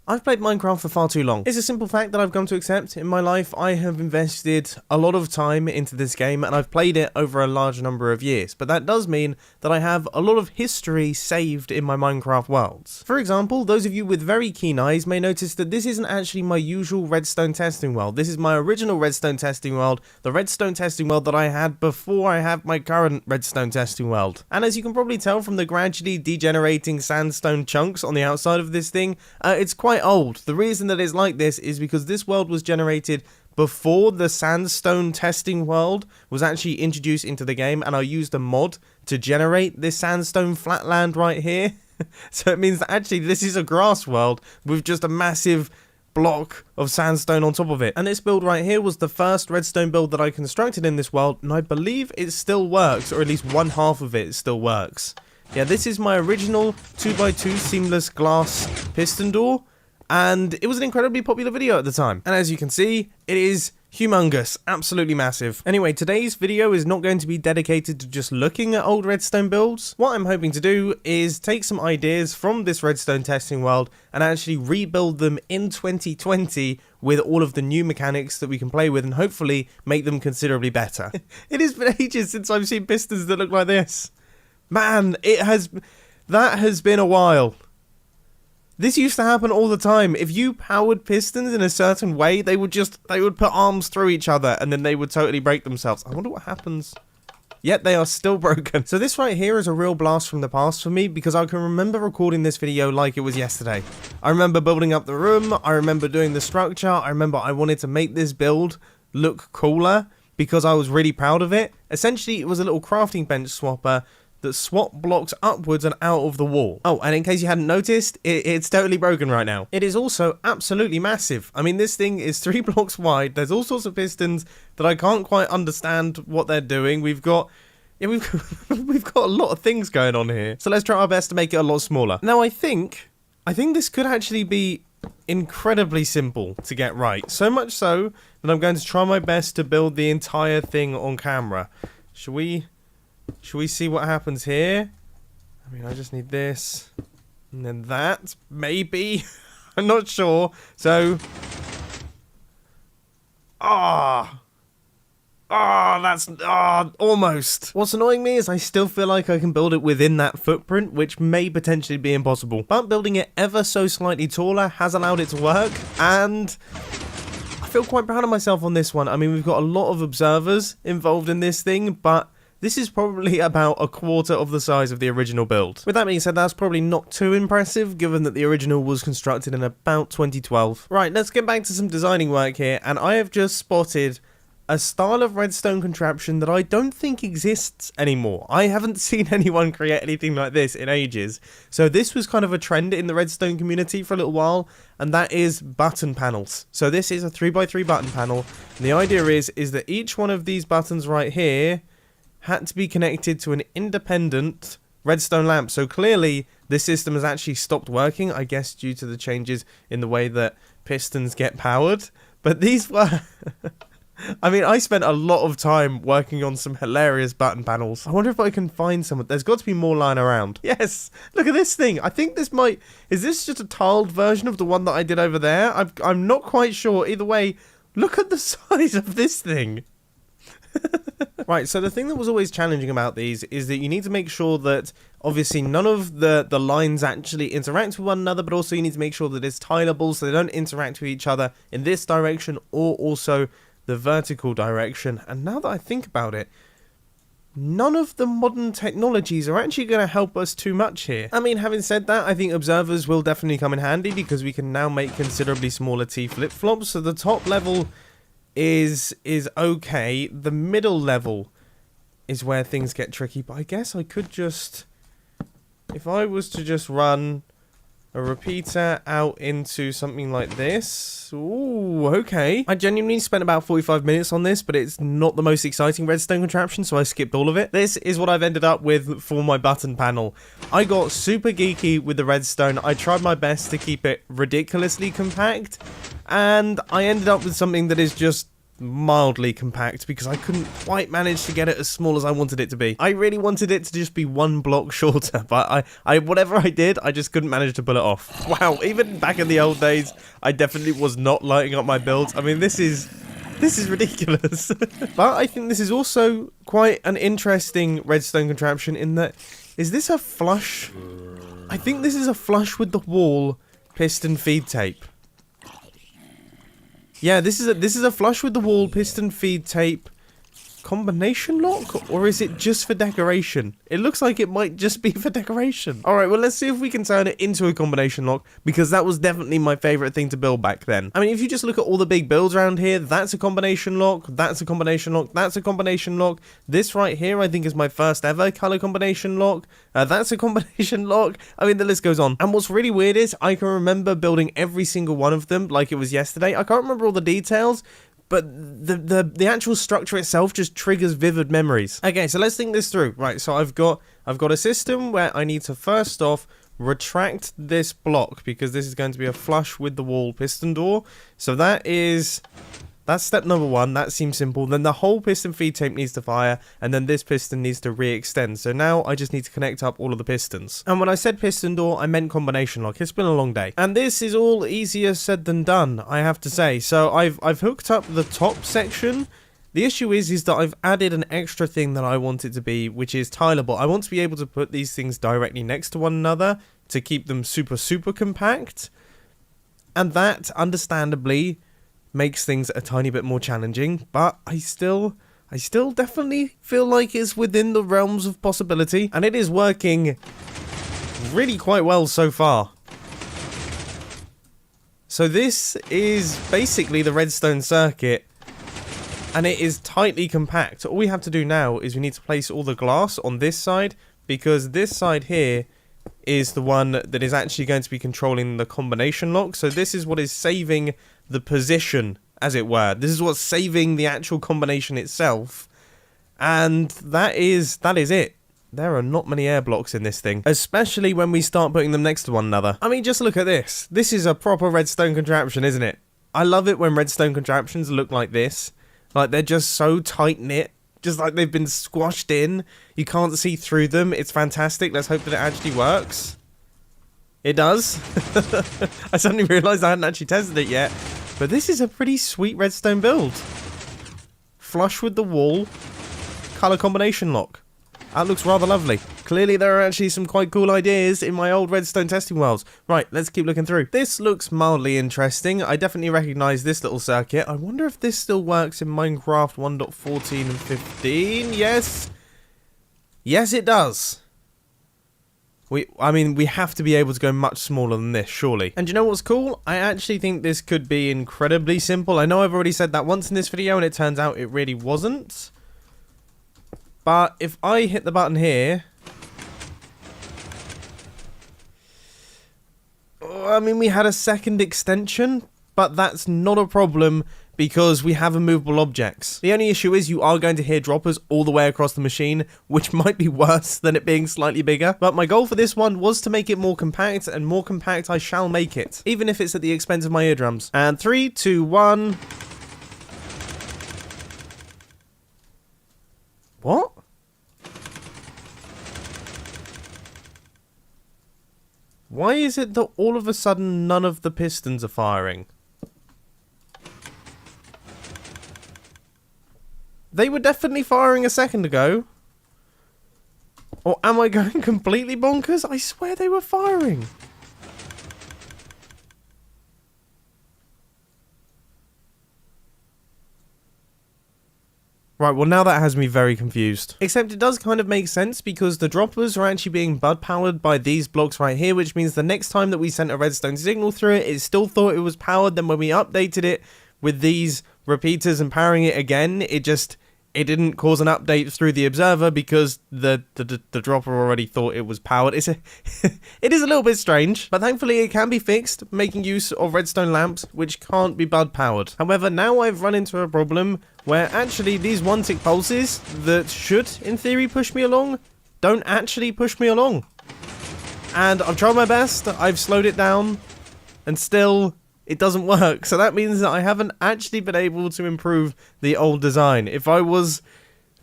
I've played Minecraft for far too long. It's a simple fact that I've come to accept. In my life, I have invested a lot of time into this game and I've played it over a large number of years. But that does mean that I have a lot of history saved in my Minecraft worlds. For example, those of you with very keen eyes may notice that this isn't actually my usual redstone testing world. This is my original redstone testing world, the redstone testing world that I had before I have my current redstone testing world. And as you can probably tell from the gradually degenerating sandstone chunks on the outside of this thing, it's quite old. The reason that it's like this is because this world was generated before the sandstone testing world was actually introduced into the game, and I used a mod to generate this sandstone flatland right here. So it means that actually this is a grass world with just a massive block of sandstone on top of it. And this build right here was the first redstone build that I constructed in this world, and I believe it still works, or at least one half of it still works. Yeah, this is my original 2x2 seamless glass piston door, and it was an incredibly popular video at the time. And as you can see, it is humongous, absolutely massive. Anyway, today's video is not going to be dedicated to just looking at old redstone builds. What I'm hoping to do is take some ideas from this redstone testing world and actually rebuild them in 2020 with all of the new mechanics that we can play with and hopefully make them considerably better. It has been ages since I've seen pistons that look like this. Man, that has been a while. This used to happen all the time. If you powered pistons in a certain way, they would put arms through each other and then they would totally break themselves. I wonder what happens. Yet they are still broken. So this right here is a real blast from the past for me because I can remember recording this video like it was yesterday. I remember building up the room. I remember doing the structure. I remember I wanted to make this build look cooler because I was really proud of it. Essentially, it was a little crafting bench swapper that swap blocks upwards and out of the wall. Oh, and in case you hadn't noticed, it's totally broken right now. It is also absolutely massive. I mean, this thing is 3 blocks wide. There's all sorts of pistons that I can't quite understand what they're doing. We've got a lot of things going on here. So let's try our best to make it a lot smaller. Now, I think this could actually be incredibly simple to get right. So much so that I'm going to try my best to build the entire thing on camera. Should we see what happens here? I mean, I just need this. And then that. Maybe. I'm not sure. So. That's almost. What's annoying me is I still feel like I can build it within that footprint, which may potentially be impossible. But building it ever so slightly taller has allowed it to work. And I feel quite proud of myself on this one. I mean, we've got a lot of observers involved in this thing, but this is probably about a quarter of the size of the original build. With that being said, that's probably not too impressive, given that the original was constructed in about 2012. Right, let's get back to some designing work here, and I have just spotted a style of redstone contraption that I don't think exists anymore. I haven't seen anyone create anything like this in ages. So this was kind of a trend in the redstone community for a little while, and that is button panels. So this is a 3x3 button panel, and the idea is that each one of these buttons right here had to be connected to an independent redstone lamp. So clearly this system has actually stopped working, I guess due to the changes in the way that pistons get powered. But these were I mean, I spent a lot of time working on some hilarious button panels. I wonder if I can find some. There's got to be more lying around. Yes, look at this thing. I think this is this just a tiled version of the one that I did over there? I'm not quite sure. Either way, look at the size of this thing. Right, so the thing that was always challenging about these is that you need to make sure that obviously none of the lines actually interact with one another, but also you need to make sure that it's tileable so they don't interact with each other in this direction or also the vertical direction. And now that I think about it, none of the modern technologies are actually going to help us too much here. I mean, having said that, I think observers will definitely come in handy because we can now make considerably smaller T flip-flops. So the top level is okay. The middle level is where things get tricky, but I guess I could just, if I was to just run a repeater out into something like this. Ooh, okay. I genuinely spent about 45 minutes on this, but it's not the most exciting redstone contraption, so I skipped all of it. This is what I've ended up with for my button panel. I got super geeky with the redstone. I tried my best to keep it ridiculously compact, and I ended up with something that is just mildly compact because I couldn't quite manage to get it as small as I wanted it to be. I really wanted it to just be one block shorter, but I whatever I did, I just couldn't manage to pull it off. Wow, even back in the old days, I definitely was not lighting up my builds. I mean, this is ridiculous. But I think this is also quite an interesting redstone contraption in that, is this a flush? I think this is a flush with the wall piston feed tape. Yeah, this is a flush with the wall piston feed tape combination lock, or is it just for decoration? It looks like it might just be for decoration. Alright, well, let's see if we can turn it into a combination lock, because that was definitely my favorite thing to build back then. I mean, if you just look at all the big builds around here, that's a combination lock, that's a combination lock, that's a combination lock. This right here, I think, is my first ever color combination lock. That's a combination lock. I mean, the list goes on. And what's really weird is I can remember building every single one of them like it was yesterday. I can't remember all the details, but the actual structure itself just triggers vivid memories. Okay, so let's think this through. Right, so I've got a system where I need to first off retract this block, because this is going to be a flush with the wall piston door. So that's step number one. That seems simple. Then the whole piston feed tape needs to fire, and then this piston needs to re-extend. So now I just need to connect up all of the pistons. And when I said piston door, I meant combination lock. It's been a long day. And this is all easier said than done, I have to say. So I've hooked up the top section. The issue is that I've added an extra thing that I want it to be, which is tileable. I want to be able to put these things directly next to one another to keep them super compact. And that, understandably, makes things a tiny bit more challenging, but I still definitely feel like it's within the realms of possibility, and it is working really quite well so far. So this is basically the redstone circuit, and it is tightly compact. All we have to do now is we need to place all the glass on this side, because this side here is the one that is actually going to be controlling the combination lock. So this is what is saving the position, as it were. This is what's saving the actual combination itself. And that is it. There are not many air blocks in this thing, especially when we start putting them next to one another. I mean, just look at this. This is a proper redstone contraption, isn't it? I love it when redstone contraptions look like this. Like, they're just so tight-knit. Just like they've been squashed in. You can't see through them. It's fantastic. Let's hope that it actually works. It does. I suddenly realised I hadn't actually tested it yet. But this is a pretty sweet redstone build. Flush with the wall. Colour combination lock. That looks rather lovely. Clearly there are actually some quite cool ideas in my old redstone testing worlds. Right, let's keep looking through. This looks mildly interesting. I definitely recognise this little circuit. I wonder if this still works in Minecraft 1.14 and 15. Yes. Yes, it does. I mean, we have to be able to go much smaller than this, surely. And you know what's cool? I actually think this could be incredibly simple. I know I've already said that once in this video, and it turns out it really wasn't. But if I hit the button here... I mean, we had a second extension, but that's not a problem because we have immovable objects. The only issue is you are going to hear droppers all the way across the machine, which might be worse than it being slightly bigger. But my goal for this one was to make it more compact, and more compact I shall make it, even if it's at the expense of my eardrums. And 3, 2, 1... What? Why is it that all of a sudden none of the pistons are firing? They were definitely firing a second ago. Or am I going completely bonkers? I swear they were firing. Right, well now that has me very confused. Except it does kind of make sense because the droppers are actually being bud powered by these blocks right here, which means the next time that we sent a redstone signal through it, it still thought it was powered. Then when we updated it with these repeaters and powering it again, it didn't cause an update through the observer because the dropper already thought it was powered. It is a little bit strange, but thankfully it can be fixed, making use of redstone lamps, which can't be bud powered. However, now I've run into a problem where actually these 1-tick pulses that should, in theory, push me along, don't actually push me along. And I've tried my best, I've slowed it down, and still it doesn't work. So that means that I haven't actually been able to improve the old design. If I was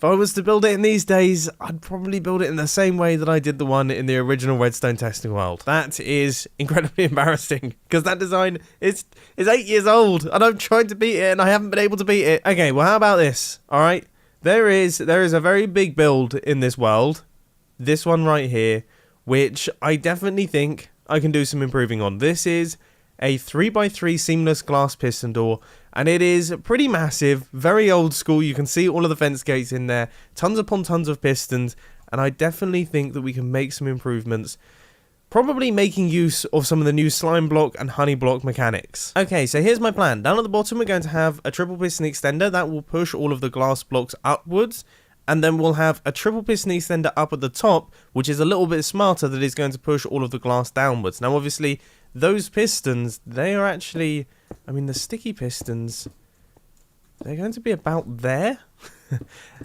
to build it in these days, I'd probably build it in the same way that I did the one in the original Redstone testing world. That is incredibly embarrassing, because that design is 8 years old, and I'm trying to beat it, and I haven't been able to beat it. Okay, well, how about this? All right, there is a very big build in this world, this one right here, which I definitely think I can do some improving on. This is a 3x3 seamless glass piston door, and it is pretty massive, very old school. You can see all of the fence gates in there, tons upon tons of pistons, and I definitely think that we can make some improvements, probably making use of some of the new slime block and honey block mechanics. Okay, so here's my plan. Down at the bottom, we're going to have a triple piston extender that will push all of the glass blocks upwards, and then we'll have a triple piston extender up at the top, which is a little bit smarter, that is going to push all of the glass downwards. Now, obviously, those pistons, they are actually, I mean, the sticky pistons, they're going to be about there.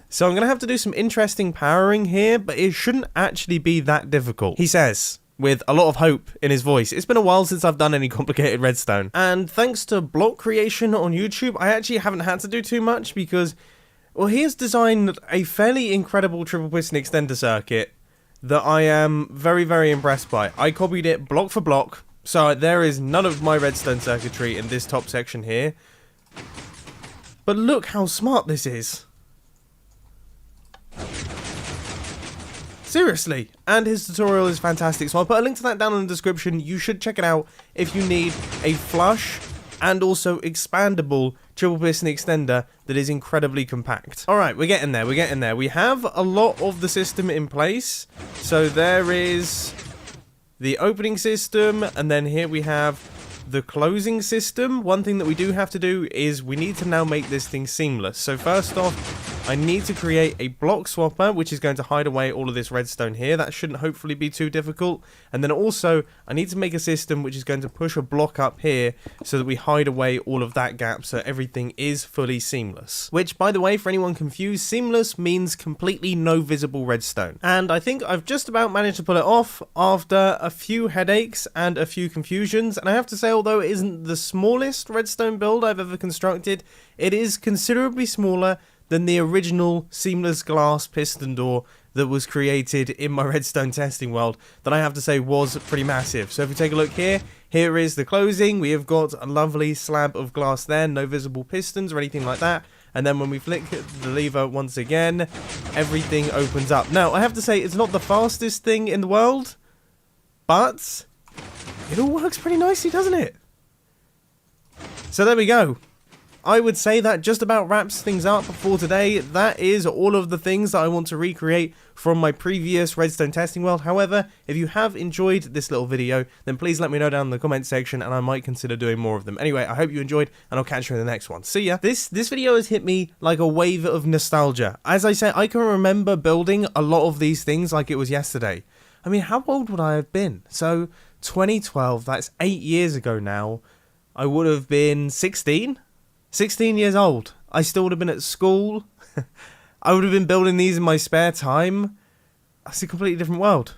So I'm going to have to do some interesting powering here, but it shouldn't actually be that difficult, he says, with a lot of hope in his voice. It's been a while since I've done any complicated redstone. And thanks to block creation on YouTube, I actually haven't had to do too much, because, well, he has designed a fairly incredible triple piston extender circuit that I am very, very impressed by. I copied it block for block. So there is none of my redstone circuitry in this top section here. But look how smart this is. Seriously. And his tutorial is fantastic. So I'll put a link to that down in the description. You should check it out if you need a flush and also expandable triple piston extender that is incredibly compact. Alright, we're getting there. We're getting there. We have a lot of the system in place. So there is the opening system, and then here we have the closing system. One thing that we do have to do is we need to now make this thing seamless. So first off, I need to create a block swapper, which is going to hide away all of this redstone here. That shouldn't hopefully be too difficult. And then also, I need to make a system which is going to push a block up here so that we hide away all of that gap, so everything is fully seamless. Which, by the way, for anyone confused, seamless means completely no visible redstone. And I think I've just about managed to pull it off after a few headaches and a few confusions. And I have to say, although it isn't the smallest redstone build I've ever constructed, it is considerably smaller than the original seamless glass piston door that was created in my redstone testing world, that I have to say was pretty massive. So if we take a look here, here is the closing. We have got a lovely slab of glass there, no visible pistons or anything like that. And then when we flick the lever once again, everything opens up. Now, I have to say, it's not the fastest thing in the world, but it all works pretty nicely, doesn't it? So there we go. I would say that just about wraps things up for today. That is all of the things that I want to recreate from my previous redstone testing world. However, if you have enjoyed this little video, then please let me know down in the comment section, and I might consider doing more of them. Anyway, I hope you enjoyed, and I'll catch you in the next one. See ya. This video has hit me like a wave of nostalgia. As I say, I can remember building a lot of these things like it was yesterday. I mean, how old would I have been? So, 2012, that's 8 years ago now. I would have been 16? 16 years old. I still would have been at school. I would have been building these in my spare time. That's a completely different world.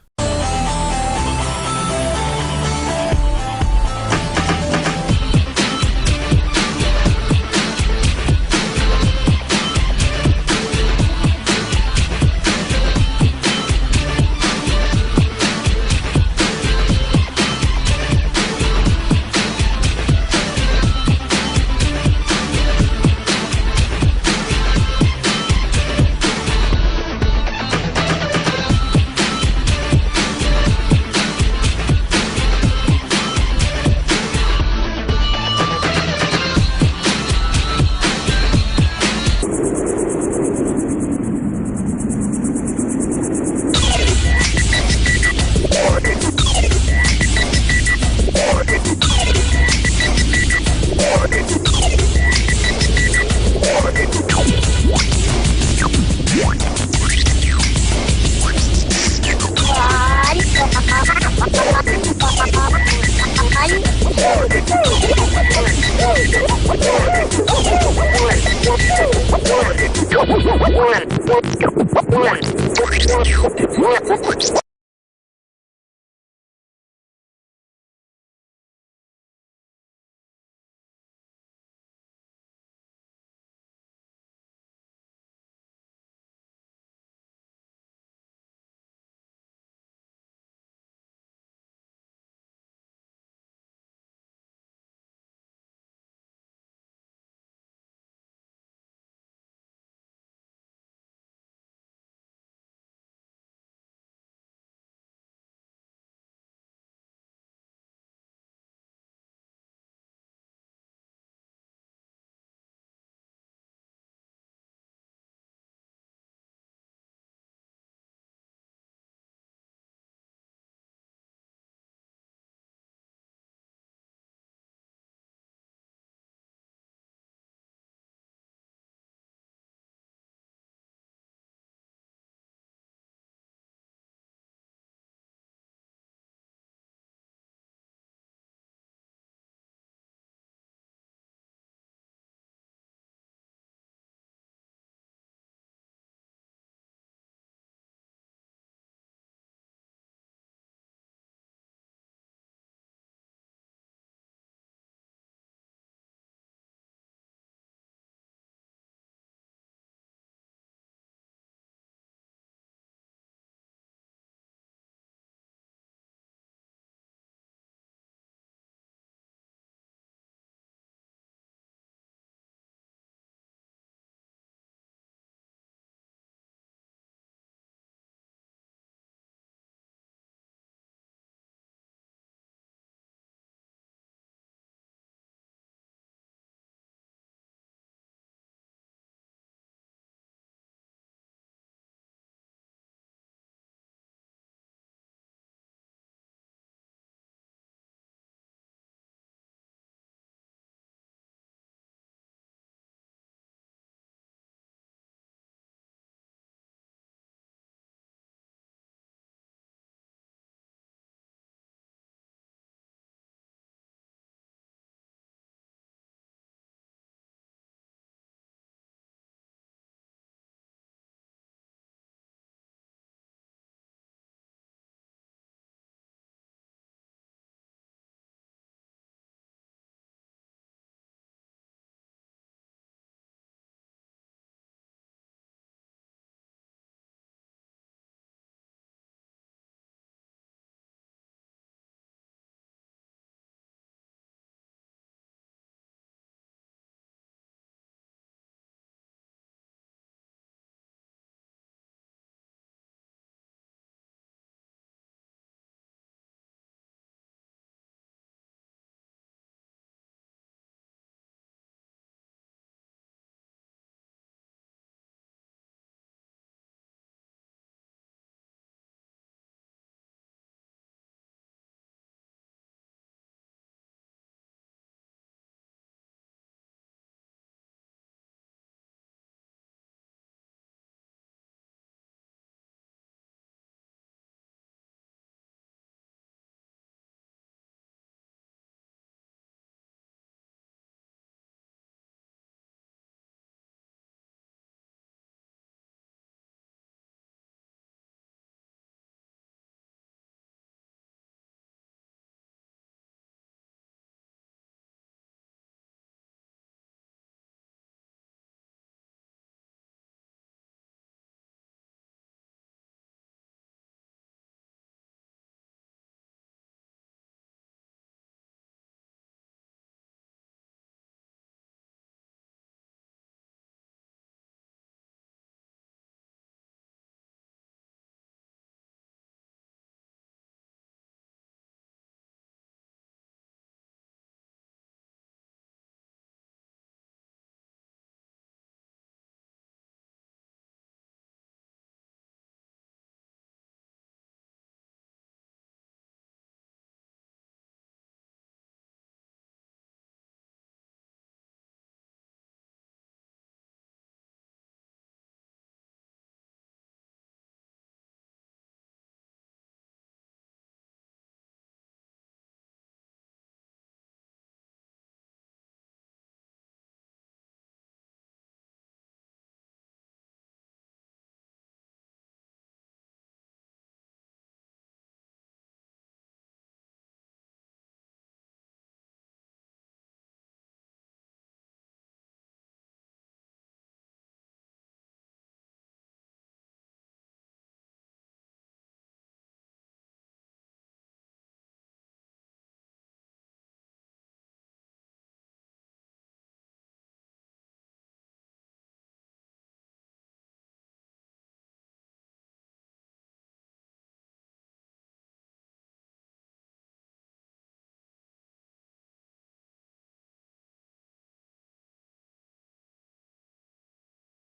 One.